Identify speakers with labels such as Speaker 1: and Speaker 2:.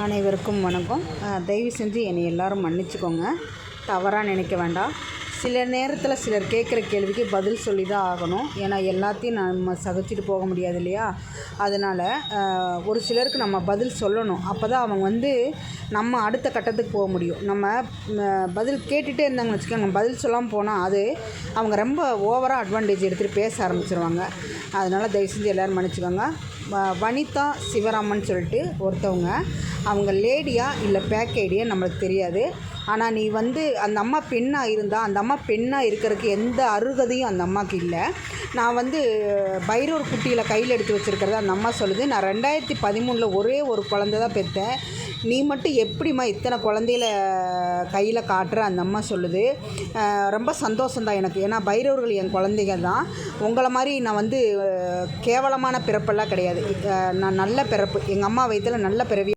Speaker 1: அனைவருக்கும் வணக்கம். தயவு செஞ்சு என்னை எல்லோரும் மன்னிச்சுக்கோங்க. தவறாக நினைக்க வேண்டாம். சில நேரத்தில் சிலர் கேட்குற கேள்விக்கு பதில் சொல்லி தான் ஆகணும். ஏன்னா எல்லாத்தையும் நம்ம சகிச்சிட்டு போக முடியாது இல்லையா? அதனால் ஒரு சிலருக்கு நம்ம பதில் சொல்லணும். அப்போ தான் அவங்க நம்ம அடுத்த கட்டத்துக்கு போக முடியும். நம்ம பதில் கேட்டுகிட்டே இருந்தாங்கன்னு வச்சுக்கோங்க, பதில் சொல்லாமல் போனால் அது அவங்க ரொம்ப ஓவராக அட்வான்டேஜ் எடுத்துகிட்டு பேச ஆரம்பிச்சிருவாங்க. அதனால் தயவு செஞ்சு எல்லோரும் மன்னிச்சுக்கோங்க. வனிதா சிவராமன் சொல்லிட்டு ஒருத்தவங்க, அவங்க லேடியா இல்லை பேக்கேடியா நம்மளுக்கு தெரியாது. ஆனால் நீ அந்த அம்மா பெண்ணாக இருந்தால், அந்த அம்மா பெண்ணாக இருக்கிறதுக்கு எந்த அருகதையும் அந்த அம்மாவுக்கு இல்லை. நான் பைரவர் குட்டியில் கையில் எடுத்து வச்சுருக்கிறத அந்த அம்மா சொல்லுது. நான் 2013 ஒரே ஒரு குழந்தை தான் பெற்றேன். நீ மட்டும் எப்படிம்மா இத்தனை குழந்தையில கையில் காட்டுற? அந்த அம்மா சொல்லுது. ரொம்ப சந்தோஷம்தான் எனக்கு. ஏன்னா பைரவர்கள் என் குழந்தைங்க தான். உங்களை மாதிரி நான் கேவலமான பிறப்பெல்லாம் கிடையாது. நான் நல்ல பிறப்பு. எங்கள் அம்மா வயிற்றில் நல்ல பிறவி.